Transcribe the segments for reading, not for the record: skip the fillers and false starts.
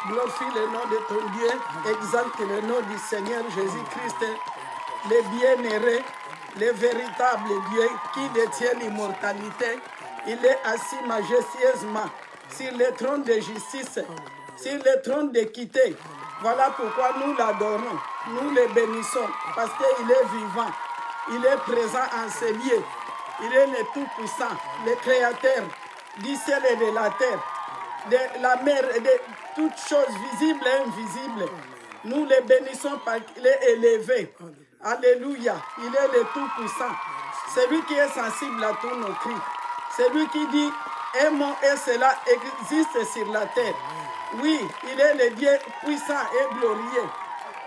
glorifie le nom de ton Dieu, exalte le nom du Seigneur Jésus-Christ, le bien-aimé, le véritable Dieu qui détient l'immortalité. Il est assis majestueusement sur le trône de justice, sur le trône d'équité. Voilà pourquoi nous l'adorons, nous le bénissons, parce qu'il est vivant, il est présent en ces lieux. Il est le Tout-Puissant, le Créateur du ciel et de la terre, de la mer et de toutes choses visibles et invisibles. Nous le bénissons parce qu'il est élevé. Alléluia, il est le Tout-Puissant. C'est lui qui est sensible à tous nos cris. C'est lui qui dit, aimons et cela existe sur la terre. Oui, il est le Dieu puissant et glorieux.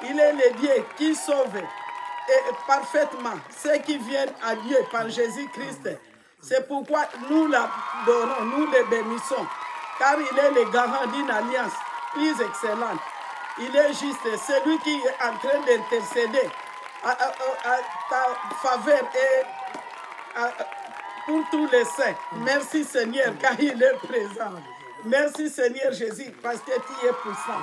Il est le Dieu qui sauve et parfaitement ceux qui viennent à Dieu par Jésus-Christ. C'est pourquoi nous l'adorons, nous le bénissons, car il est le garant d'une alliance plus excellente. Il est juste, c'est lui qui est en train d'intercéder à ta faveur et pour tous les saints. Merci Seigneur, car il est présent. Merci Seigneur Jésus, parce que tu es puissant,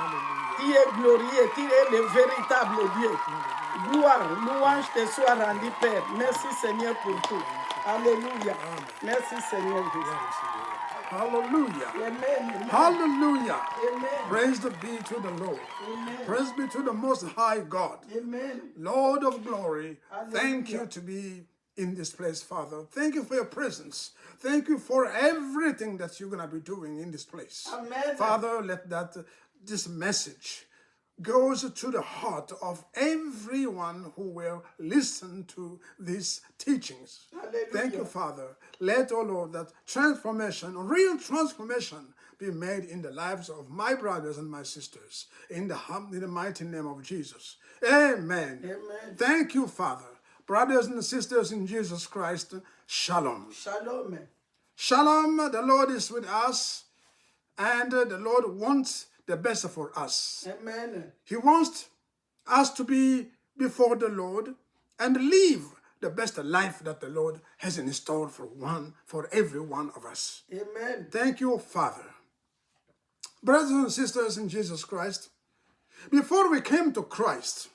tu es glorieux, tu es le véritable Dieu. Gloire, louange te soit rendue, Père. Merci Seigneur pour tout. Alléluia. Merci Seigneur Jésus. Hallelujah. Amen. Hallelujah. Amen. Praise be to the Lord. Amen. Praise be to the Most High God. Amen. Lord of glory, thank Hallelujah. you to be in this place, Father. Thank you for your presence. Thank you for everything that you're going to be doing in this place. Amen. Father, let this message goes to the heart of everyone who will listen to these teachings. Hallelujah. Thank you, Father. Let, oh Lord, that transformation, real transformation, be made in the lives of my brothers and my sisters. In the mighty name of Jesus. Amen. Amen. Thank you, Father. Brothers and sisters in Jesus Christ, shalom. Shalom. Shalom, the Lord is with us, and the Lord wants the best for us. Amen. He wants us to be before the Lord and live the best life that the Lord has in store for every one of us. Amen. Thank you, Father. Brothers and sisters in Jesus Christ, before we came to Christ,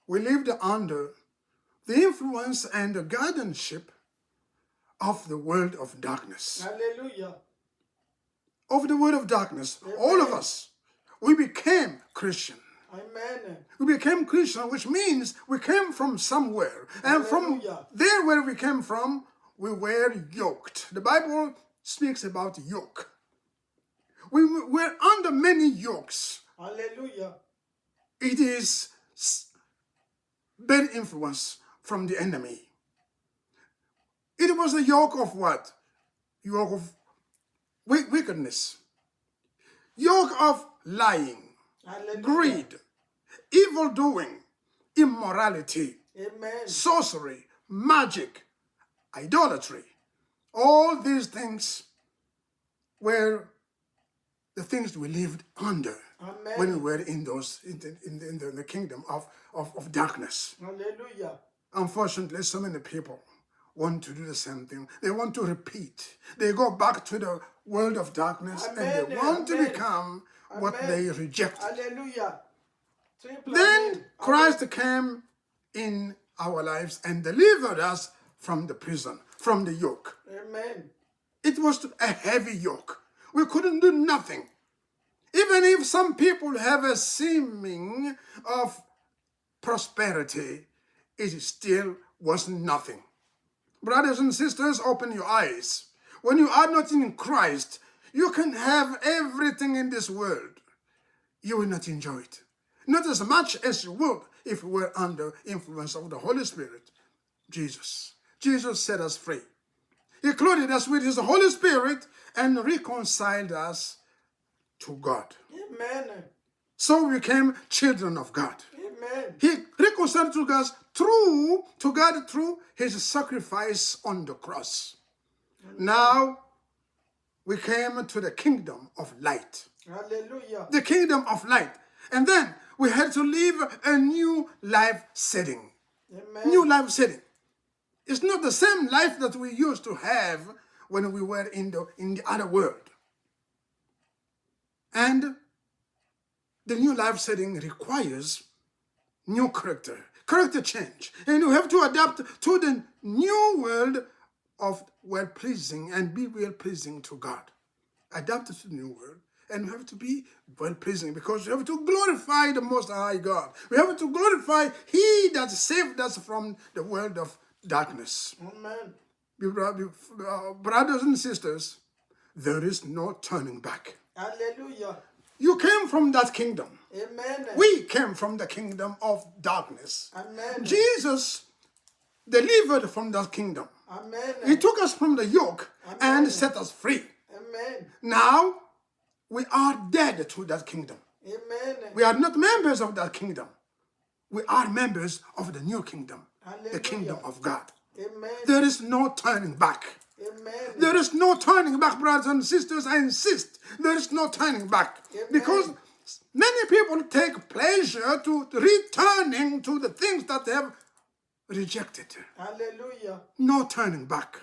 we lived under the influence and the guardianship of the world of darkness. Hallelujah. Of the world of darkness, Amen. all of us, we became Christian. Amen. We became Christian, which means we came from somewhere. And from Hallelujah. there where we came from, we were yoked. The Bible speaks about yoke. We were under many yokes. Hallelujah. It is bad influence from the enemy. It was a yoke of what? Yoke of wickedness. Yoke of lying, Hallelujah. greed, evil doing, immorality, Amen. sorcery, magic, idolatry. All these things were the things we lived under. Amen. When we were in the kingdom of darkness. Hallelujah. Unfortunately, so many people want to do the same thing. They want to repeat. They go back to the world of darkness. Amen. And they want to Amen. become what Amen. they rejected. Hallelujah. Triple Then amen. Christ came in our lives and delivered us from the prison, from the yoke. Amen. It was a heavy yoke. We couldn't do nothing. Even if some people have a seeming of prosperity, it still was nothing. Brothers and sisters, open your eyes. When you are not in Christ, you can have everything in this world. You will not enjoy it. Not as much as you would if you were under influence of the Holy Spirit. Jesus. Jesus set us free. He clothed us with his Holy Spirit and reconciled us to God. Amen. So we became children of God. Amen. He reconciled to God through his sacrifice on the cross. Amen. Now we came to the kingdom of light. Hallelujah. The kingdom of light. And then we had to live a new life setting. Amen. New life setting. It's not the same life that we used to have when we were in the other world. And the new life setting requires new character change. And you have to adapt to the new world of well-pleasing and be well-pleasing to God. Adapt to the new world. And you have to be well-pleasing because you have to glorify the Most High God. We have to glorify He that saved us from the world of darkness. Amen. Brothers and sisters, there is no turning back. Hallelujah. You came from that kingdom. Amen. We came from the kingdom of darkness. Amen. Jesus delivered from that kingdom. Amen. He took us from the yoke and set us free. Amen. Now, we are dead to that kingdom. Amen. We are not members of that kingdom. We are members of the new kingdom, Hallelujah. the kingdom of God. Amen. There is no turning back. Amen. There is no turning back, brothers and sisters. I insist. There is no turning back. Amen. Because many people take pleasure to returning to the things that they have rejected. Hallelujah. No turning back.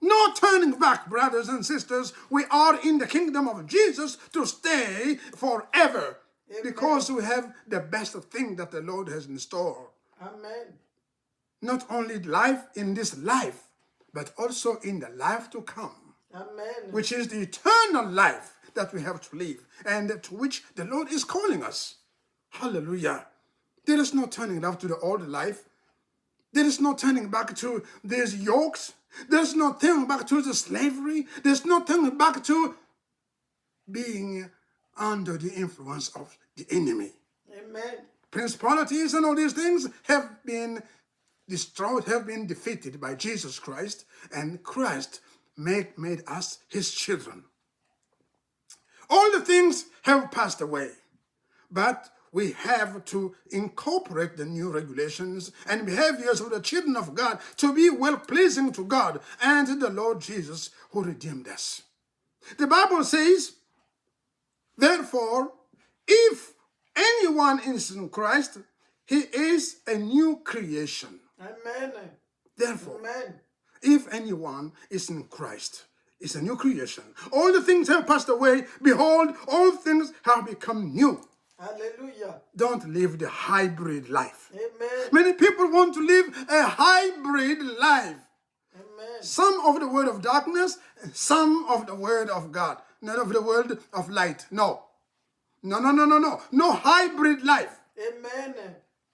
No turning back, brothers and sisters. We are in the kingdom of Jesus to stay forever. Amen. Because we have the best thing that the Lord has in store. Amen. Not only life in this life, but also in the life to come, Amen. which is the eternal life that we have to live and to which the Lord is calling us. Hallelujah. There is no turning back to the old life. There is no turning back to these yokes. There's no turning back to the slavery. There's no turning back to being under the influence of the enemy. Amen. Principalities and all these things have been destroyed, have been defeated by Jesus Christ, and Christ made us his children. All the things have passed away, but we have to incorporate the new regulations and behaviors of the children of God to be well-pleasing to God and to the Lord Jesus who redeemed us. The Bible says, therefore, if anyone is in Christ, he is a new creation. Amen. Therefore, Amen. if anyone is in Christ, is a new creation. All the things have passed away. Behold, all things have become new. Hallelujah. Don't live the hybrid life. Amen. Many people want to live a hybrid life. Amen. Some of the word of darkness, and some of the word of God. None of the word of light. No. No. No hybrid life. Amen.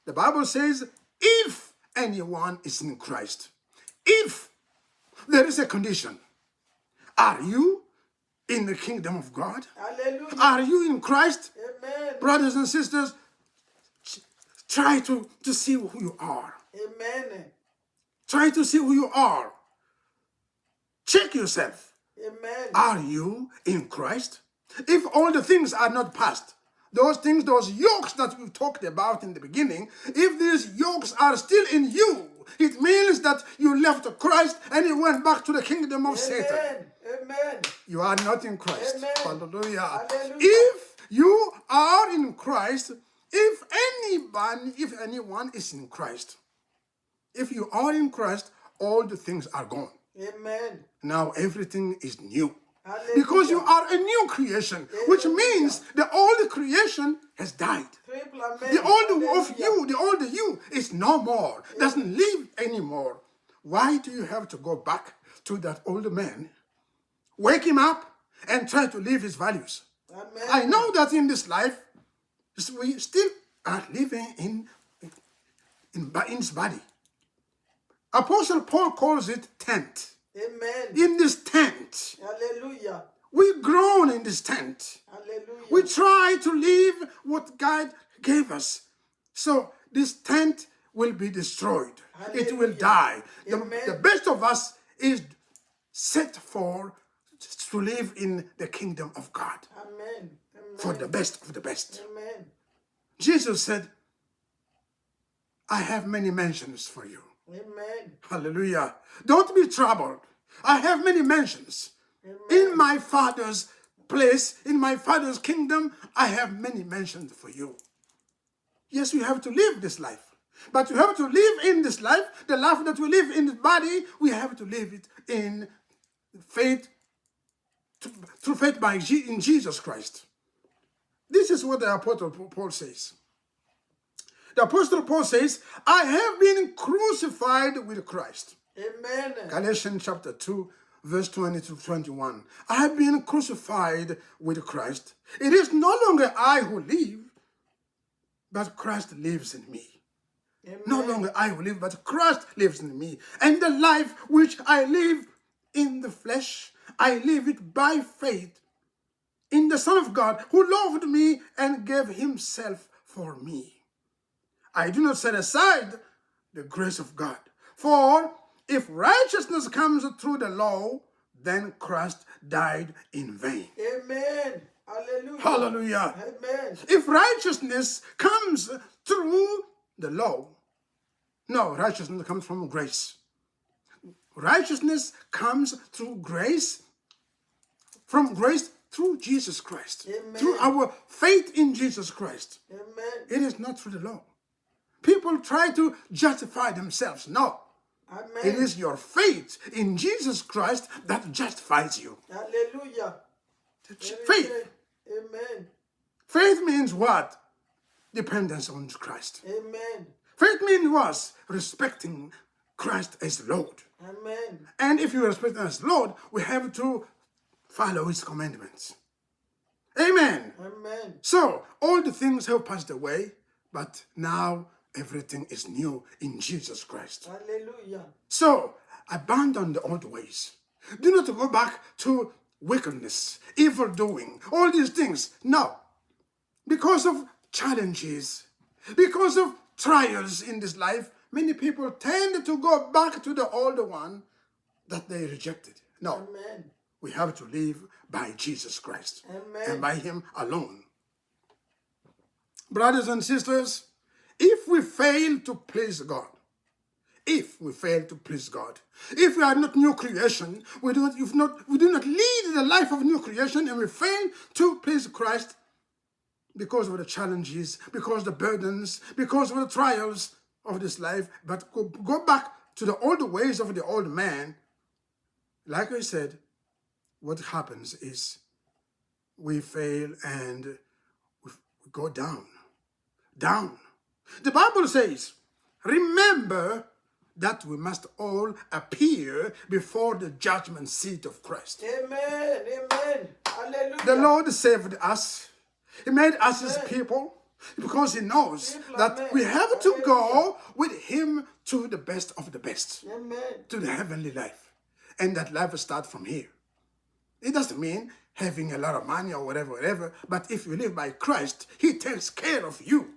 The Bible says, if anyone is in Christ, if there is a condition, are you in the kingdom of God? Hallelujah. Are you in Christ? Amen. Brothers and sisters, try to see who you are. Amen. Try to see who you are. Check yourself. Amen. Are you in Christ? If all the things are not past, those things, those yokes that we talked about in the beginning, if these yokes are still in you, it means that you left Christ and you went back to the kingdom of Satan. Amen. You are not in Christ. Amen. Hallelujah. Hallelujah. If you are in Christ, if anyone is in Christ, if you are in Christ, all the things are gone. Amen. Now everything is new. Hallelujah. Because you are a new creation, which means the old creation has died. Triple amen. The old of Hallelujah. you, the old you is no more, doesn't live anymore. Why do you have to go back to that old man, wake him up, and try to live his values? Amen. I know that in this life, we still are living in his body. Apostle Paul calls it tent. Amen. In this tent, Hallelujah. we groan in this tent. Hallelujah. We try to live what God gave us. So this tent will be destroyed. It will Hallelujah. die. Amen. The best of us is set for to live in the kingdom of God. Amen. Amen. For the best of the best. Amen. Jesus said, I have many mansions for you. Amen. Hallelujah. Don't be troubled. I have many mansions. Amen. In my Father's place, in my Father's kingdom, I have many mansions for you. Yes, we have to live this life. But we have to live in this life, the life that we live in the body, we have to live it in faith, through faith in Jesus Christ. This is what the Apostle Paul says. The Apostle Paul says, I have been crucified with Christ. Amen. Galatians chapter 2, verse 20 to 21. I have been crucified with Christ. It is no longer I who live, but Christ lives in me. Amen. No longer I who live, but Christ lives in me. And the life which I live in the flesh, I live it by faith in the Son of God, who loved me and gave himself for me. I do not set aside the grace of God. For if righteousness comes through the law, then Christ died in vain. Amen. Hallelujah. Hallelujah. Amen. If righteousness comes through the law, no, righteousness comes from grace. Righteousness comes through grace, from grace through Jesus Christ. Amen. Through our faith in Jesus Christ. Amen. It is not through the law. People try to justify themselves. No. Amen. It is your faith in Jesus Christ that justifies you. Hallelujah. Faith. Amen. Faith means what? Dependence on Christ. Amen. Faith means what? Respecting Christ as Lord. Amen. And if you respect him as Lord, we have to follow his commandments. Amen. Amen. So, all the things have passed away, but now everything is new in Jesus Christ. Hallelujah. So, abandon the old ways. Do not go back to wickedness, evil doing, all these things. No. Because of challenges, because of trials in this life, many people tend to go back to the older one that they rejected. No. Amen. We have to live by Jesus Christ. Amen. And by him alone. Brothers and sisters, if we fail to please God, if we are not new creation, we do not lead the life of new creation, and we fail to please Christ because of the challenges, because of the burdens, because of the trials of this life, but go back to the old ways of the old man, like I said, what happens is we fail and we go down. Down. The Bible says, remember that we must all appear before the judgment seat of Christ. Amen. Amen. Hallelujah. The Lord saved us. He made us his people because he knows that we have to go with him to the best of the best, Amen. to the heavenly life. And that life will start from here. It doesn't mean having a lot of money or whatever, but if you live by Christ, he takes care of you.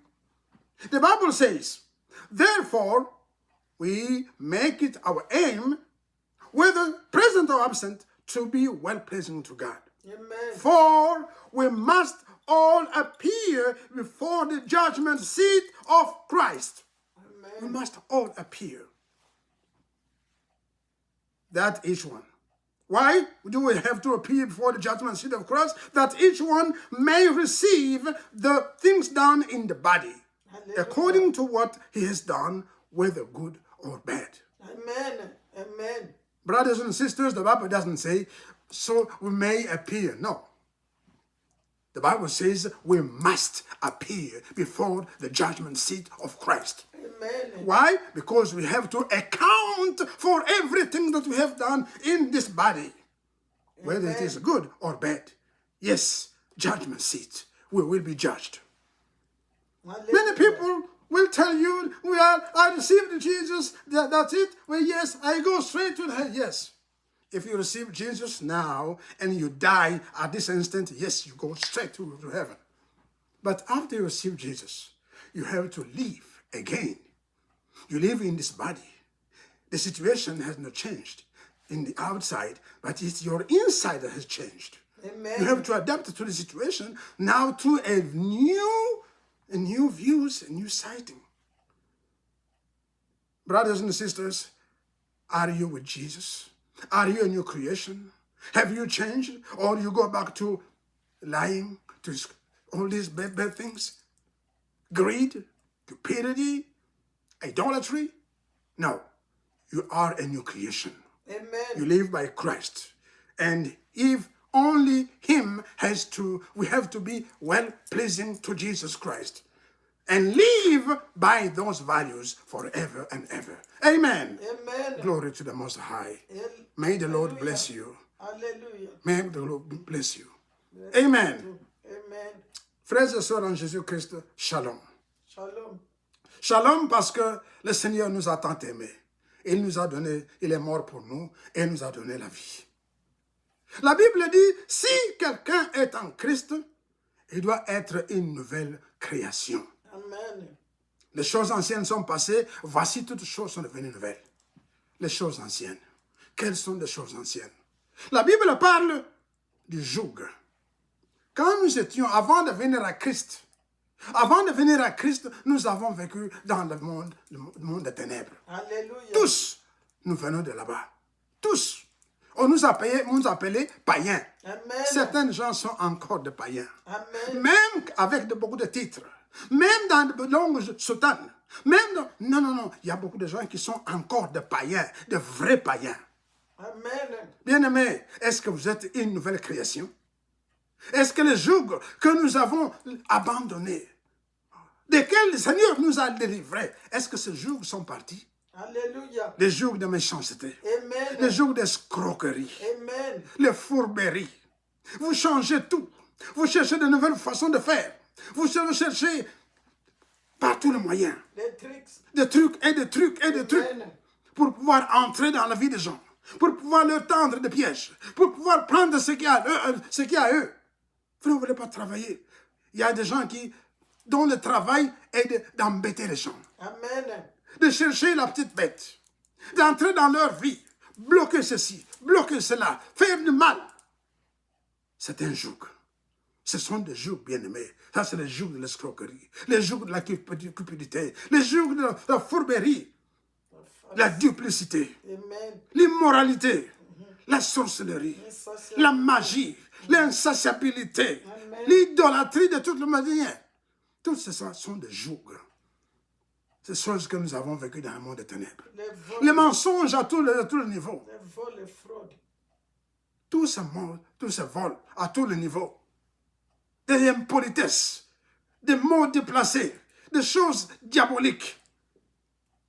The Bible says, therefore, we make it our aim, whether present or absent, to be well-pleasing to God. Amen. For we must all appear before the judgment seat of Christ. Amen. We must all appear. That each one. Why do we have to appear before the judgment seat of Christ? That each one may receive the things done in the body, according to what he has done, whether good or bad. Amen. Amen. Brothers and sisters, the Bible doesn't say, so we may appear. No. The Bible says we must appear before the judgment seat of Christ. Amen. Why? Because we have to account for everything that we have done in this body, whether it is good or bad. Yes, judgment seat. We will be judged. Hallelujah. Many people will tell you, I received Jesus, that's it. Well, yes, I go straight to hell. Yes. If you receive Jesus now and you die at this instant, yes, you go straight to heaven. But after you receive Jesus, you have to live again. You live in this body. The situation has not changed in the outside, but it's your inside that has changed. Amen. You have to adapt to the situation now to a new views, a new sighting. Brothers and sisters, are you with Jesus? Are you a new creation? Have you changed? Or you go back to lying, to all these bad things? Greed, cupidity, idolatry? No, you are a new creation. Amen. You live by Christ. And if only him we have to be well pleasing to Jesus Christ and live by those values forever and ever. Amen. Amen. Glory to the Most High. El- May the Lord Hallelujah. bless you. Alléluia. May the Lord bless you. Amen. Amen. Frères et sœurs en Jésus-Christ, shalom. Shalom. Shalom parce que le Seigneur nous a tant aimés. Il nous a donné, il est mort pour nous et nous a donné la vie. La Bible dit, si quelqu'un est en Christ, il doit être une nouvelle création. Amen. Les choses anciennes sont passées, voici toutes choses sont devenues nouvelles. Les choses anciennes. Quelles sont les choses anciennes? La Bible parle du joug. Quand nous étions, avant de venir à Christ, nous avons vécu dans le monde des ténèbres. Alléluia. Tous, nous venons de là-bas. Tous. On nous appelait païens. Amen. Certains gens sont encore des païens. Amen. Même avec beaucoup de titres. Même dans de longues soutanes. Non. Il y a beaucoup de gens qui sont encore des païens, de vrais païens. Amen. Bien-aimés, est-ce que vous êtes une nouvelle création? Est-ce que les jougs que nous avons abandonnés, desquels le Seigneur nous a délivrés, est-ce que ces jougs sont partis? Alléluia. Les jougs de méchanceté, Amen. les jougs d'escroquerie, Amen. les fourberies. Vous changez tout. Vous cherchez de nouvelles façons de faire. Vous cherchez par tous les moyens. Les tricks. Des trucs et des trucs et des trucs Amen. pour pouvoir entrer dans la vie des gens, pour pouvoir leur tendre des pièges, pour pouvoir prendre ce qu'il y a à eux. Vous ne voulez pas travailler. Il y a des gens dont le travail est d'embêter les gens, Amen. de chercher la petite bête, d'entrer dans leur vie, bloquer ceci, bloquer cela, faire du mal. C'est un joug. Ce sont des jougs bien-aimés. Ça, c'est les jougs de l'escroquerie, les jougs de la cupidité, les jougs de la fourberie, la duplicité, Amen. l'immoralité, la sorcellerie, la magie, l'insatiabilité, Amen. l'idolâtrie de toute la manière. Tout ça sont des jougs. Ces choses que nous avons vécues dans le monde des ténèbres. Les mensonges à tous les niveaux. Les vols, les fraudes. Tout ce vol à tous les niveaux. Des impolitesses, des mots déplacés, des choses diaboliques.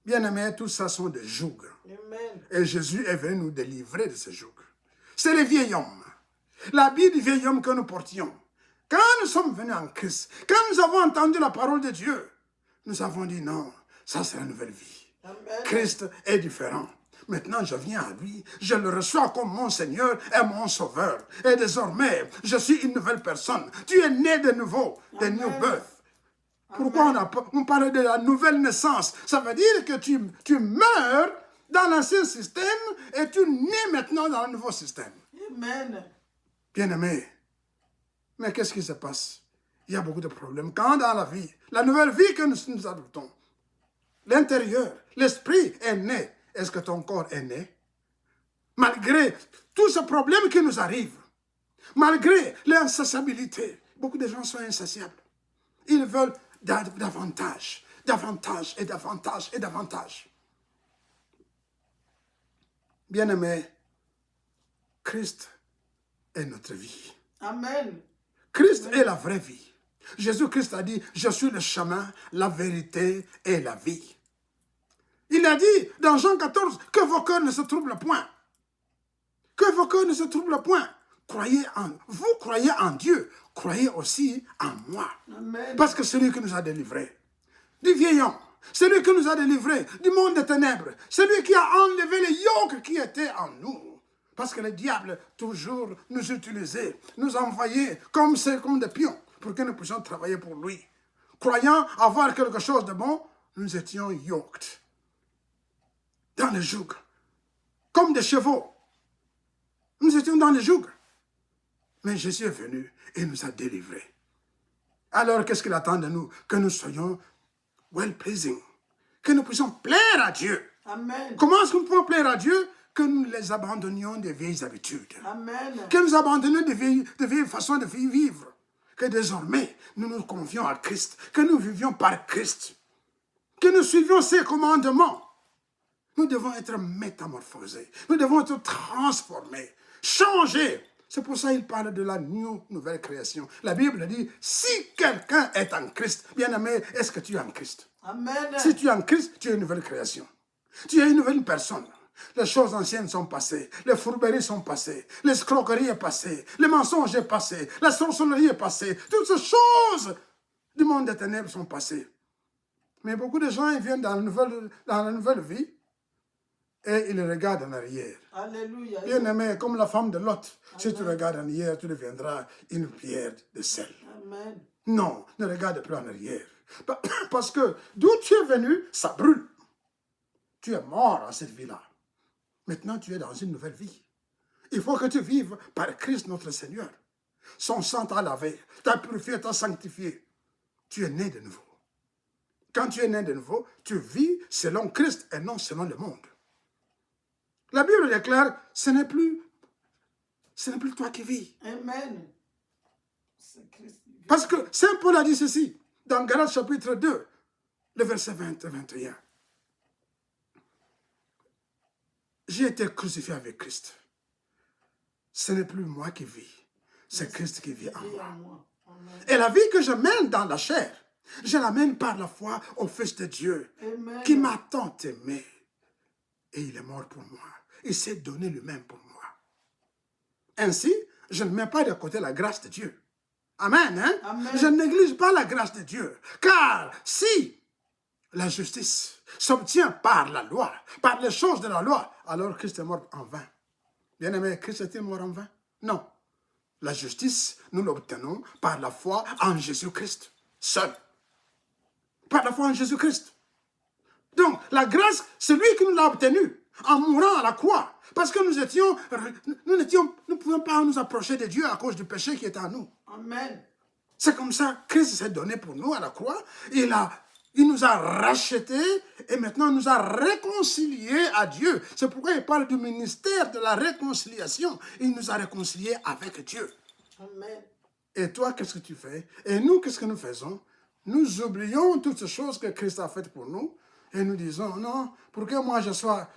Bien-aimés, tout ça sont des jougs. Amen. Et Jésus est venu nous délivrer de ces jougs. C'est le vieil homme. L'habit du vieil homme que nous portions. Quand nous sommes venus en Christ, quand nous avons entendu la parole de Dieu, nous avons dit non, ça c'est la nouvelle vie. Amen. Christ est différent. Maintenant, je viens à lui, je le reçois comme mon Seigneur et mon Sauveur. Et désormais, je suis une nouvelle personne. Tu es né de nouveau, de new birth. Pourquoi on parle de la nouvelle naissance? Ça veut dire que tu meurs dans l'ancien système et tu nais maintenant dans le nouveau système. Amen. Bien-aimé, mais qu'est-ce qui se passe? Il y a beaucoup de problèmes. Quand dans la vie, la nouvelle vie que nous adoptons, l'intérieur, l'esprit est né. Est-ce que ton corps est né? Malgré tous ces problèmes qui nous arrivent, malgré l'insatiabilité, beaucoup de gens sont insatiables. Ils veulent davantage, davantage et davantage et davantage. Bien-aimé, Christ est notre vie. Amen. Christ est la vraie vie. Jésus-Christ a dit, je suis le chemin, la vérité et la vie. Il a dit dans Jean 14 que vos cœurs ne se troublent point. Que vos cœurs ne se troublent point. Vous croyez en Dieu, croyez aussi en moi. Amen. Parce que c'est lui qui nous a délivrés du vieil homme, c'est lui qui nous a délivrés du monde des ténèbres, c'est lui qui a enlevé les yoks qui étaient en nous. Parce que le diable toujours nous utilisait, nous envoyait comme des pions pour que nous puissions travailler pour lui. Croyant avoir quelque chose de bon, nous étions yoked dans le joug, comme des chevaux. Nous étions dans le joug. Mais Jésus est venu et nous a délivrés. Alors, qu'est-ce qu'il attend de nous? Que nous soyons well-pleasing, que nous puissions plaire à Dieu. Amen. Comment est-ce que nous pouvons plaire à Dieu? Que nous les abandonnions des vieilles habitudes. Amen. Que nous abandonnions des vieilles façons de vivre. Que désormais, nous nous confions à Christ. Que nous vivions par Christ. Que nous suivions ses commandements. Nous devons être métamorphosés. Nous devons être transformés. Changés C'est pour ça qu'il parle de la nouvelle création. La Bible dit, si quelqu'un est en Christ, bien-aimé, est-ce que tu es en Christ? Amen. Si tu es en Christ, tu es une nouvelle création. Tu es une nouvelle personne. Les choses anciennes sont passées, les fourberies sont passées, l'escroquerie est passée, le mensonge est passé, la sorcellerie est passée. Toutes ces choses du monde des ténèbres sont passées. Mais beaucoup de gens ils viennent dans la nouvelle vie et ils regardent en arrière. Alléluia. Bien aimé, comme la femme de Lot, si tu regardes en arrière, tu deviendras une pierre de sel. Amen. Non, ne regarde plus en arrière. Parce que d'où tu es venu, ça brûle. Tu es mort à cette vie-là. Maintenant, tu es dans une nouvelle vie. Il faut que tu vives par Christ notre Seigneur. Son sang t'a lavé, t'a purifié, t'a sanctifié. Tu es né de nouveau. Quand tu es né de nouveau, tu vis selon Christ et non selon le monde. La Bible déclare, ce n'est plus toi qui vis. Amen. C'est Christ. Parce que Saint Paul a dit ceci, dans Galates chapitre 2, le verset 20 et 21. J'ai été crucifié avec Christ. Ce n'est plus moi qui vis, c'est Christ qui vit en moi. Et la vie que je mène dans la chair, je la mène par la foi au Fils de Dieu, Amen. qui m'a tant aimé. Et il est mort pour moi. Il s'est donné lui-même pour moi. Ainsi, je ne mets pas de côté la grâce de Dieu. Amen, hein? Amen. Je ne néglige pas la grâce de Dieu. Car si la justice s'obtient par la loi, par les choses de la loi, alors Christ est mort en vain. Bien-aimé, Christ est mort en vain? Non. La justice, nous l'obtenons par la foi en Jésus-Christ, seul. Par la foi en Jésus-Christ. Donc, la grâce, c'est lui qui nous l'a obtenue en mourant à la croix. Parce que nous ne pouvions pas nous approcher de Dieu à cause du péché qui était en nous. Amen. C'est comme ça, Christ s'est donné pour nous à la croix. Il nous a rachetés et maintenant nous a réconciliés à Dieu. C'est pourquoi il parle du ministère de la réconciliation. Il nous a réconciliés avec Dieu. Amen. Et toi, qu'est-ce que tu fais? Et nous, qu'est-ce que nous faisons? Nous oublions toutes ces choses que Christ a faites pour nous. Et nous disons, non, pour que moi je sois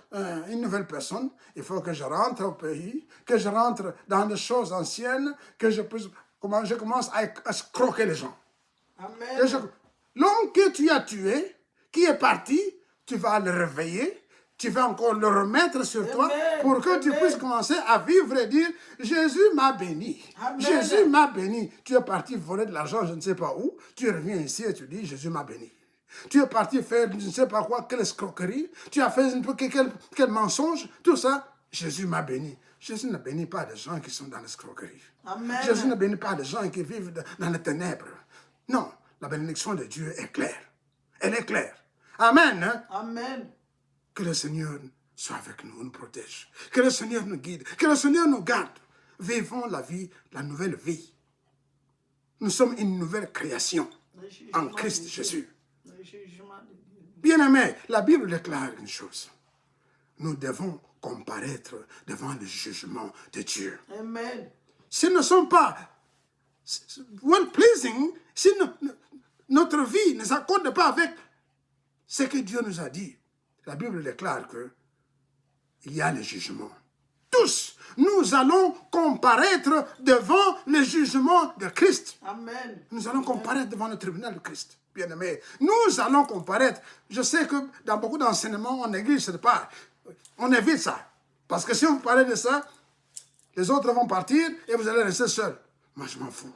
une nouvelle personne, il faut que je rentre au pays, que je rentre dans des choses anciennes, que je commence à croquer les gens. Amen. L'homme que tu as tué, qui est parti, tu vas le réveiller, tu vas encore le remettre sur toi pour que tu puisses commencer à vivre et dire, Jésus m'a béni. Amen. Jésus m'a béni. Tu es parti voler de l'argent, je ne sais pas où, tu reviens ici et tu dis, Jésus m'a béni. Tu es parti faire je ne sais pas quoi, quelle escroquerie, tu as fait quel mensonge, tout ça, Jésus m'a béni. Jésus ne bénit pas des gens qui sont dans l'escroquerie. Amen. Jésus ne bénit pas des gens qui vivent dans les ténèbres. Non, la bénédiction de Dieu est claire. Elle est claire. Amen. Hein? Amen. Que le Seigneur soit avec nous, nous protège. Que le Seigneur nous guide. Que le Seigneur nous garde. Vivons la vie, la nouvelle vie. Nous sommes une nouvelle création en Christ Jésus. Bien-aimés, la Bible déclare une chose. Nous devons comparaître devant le jugement de Dieu. Amen. Si nous ne sommes pas well-pleasing, si notre vie ne s'accorde pas avec ce que Dieu nous a dit, la Bible déclare qu'il y a le jugement. Tous, nous allons comparaître devant le jugement de Christ. Amen. Nous allons comparaître devant le tribunal de Christ. Bien-aimés, nous allons comparaître. Je sais que dans beaucoup d'enseignements, on néglige cette part. On évite ça. Parce que si vous parlez de ça, les autres vont partir et vous allez rester seul. Moi, je m'en fous.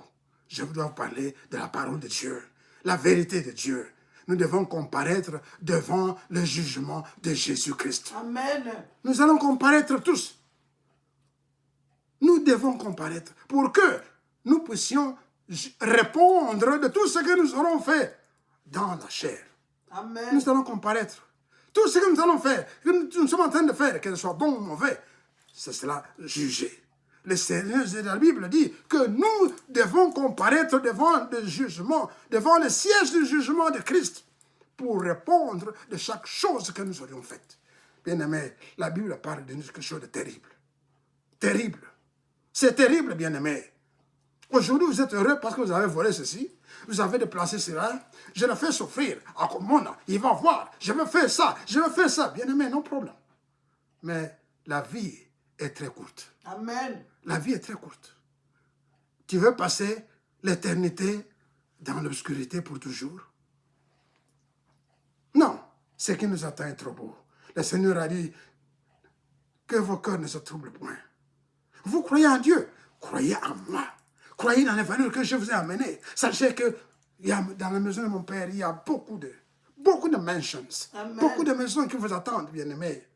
Je dois vous parler de la parole de Dieu, la vérité de Dieu. Nous devons comparaître devant le jugement de Jésus-Christ. Amen. Nous allons comparaître tous. Nous devons comparaître pour que nous puissions répondre de tout ce que nous aurons fait dans la chair. Amen. Nous allons comparaître. Tout ce que nous allons faire, que nous sommes en train de faire, que ce soit bon ou mauvais, c'est cela juger. Le Seigneur de la Bible dit que nous devons comparaître devant le jugement, devant le siège du jugement de Christ, pour répondre de chaque chose que nous aurions faite. Bien-aimés, la Bible parle de quelque chose de terrible. Terrible. C'est terrible, bien-aimés. Aujourd'hui, vous êtes heureux parce que vous avez volé ceci, vous avez déplacé cela, je le fais souffrir. À comment il va voir, je veux faire ça, je veux faire ça. Bien-aimé, non problème. Mais la vie est très courte. Amen. La vie est très courte. Tu veux passer l'éternité dans l'obscurité pour toujours? Non, ce qui nous attend est trop beau. Le Seigneur a dit que vos cœurs ne se troublent point. Vous croyez en Dieu, croyez en moi. Croyez dans les valeurs que je vous ai amenées. Sachez que dans la maison de mon Père, il y a beaucoup de mansions. Amen. Beaucoup de maisons qui vous attendent, bien-aimés.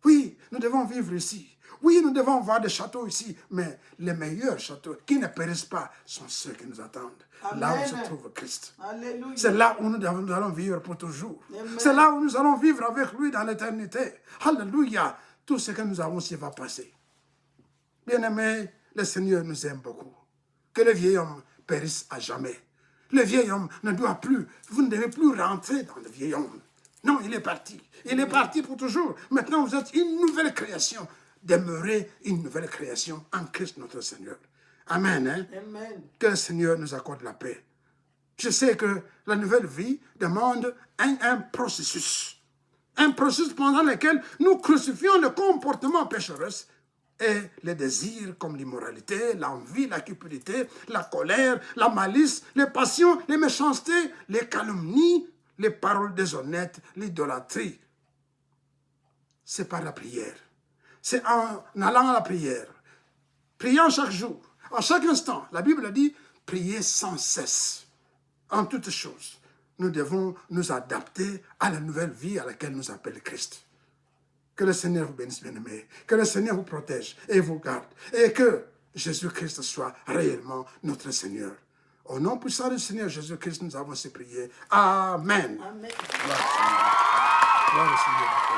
Oui, nous devons vivre ici. Oui, nous devons voir des châteaux ici. Mais les meilleurs châteaux qui ne périssent pas sont ceux qui nous attendent. Amen. Là où se trouve Christ. Alléluia. C'est là où nous allons vivre pour toujours. Amen. C'est là où nous allons vivre avec lui dans l'éternité. Alléluia. Tout ce que nous avons ici va passer. Bien-aimés, le Seigneur nous aime beaucoup. Que le vieil homme périsse à jamais. Le vieil homme ne doit plus, vous ne devez plus rentrer dans le vieil homme. Non, il est parti. Il est parti pour toujours. Maintenant, vous êtes une nouvelle création. Demeurez une nouvelle création en Christ notre Seigneur. Amen. Hein? Amen. Que le Seigneur nous accorde la paix. Je sais que la nouvelle vie demande un processus. Un processus pendant lequel nous crucifions le comportement péchereux et les désirs comme l'immoralité, l'envie, la cupidité, la colère, la malice, les passions, les méchancetés, les calomnies, les paroles déshonnêtes, l'idolâtrie. C'est par la prière. C'est en allant à la prière, priant chaque jour, à chaque instant. La Bible dit, priez sans cesse. En toutes choses, nous devons nous adapter à la nouvelle vie à laquelle nous appelle Christ. Que le Seigneur vous bénisse, bien-aimés. Que le Seigneur vous protège et vous garde. Et que Jésus-Christ soit réellement notre Seigneur. Au nom puissant du Seigneur Jésus-Christ, nous avons ces prières. Amen. Amen. Gloire au Seigneur. Gloire au Seigneur.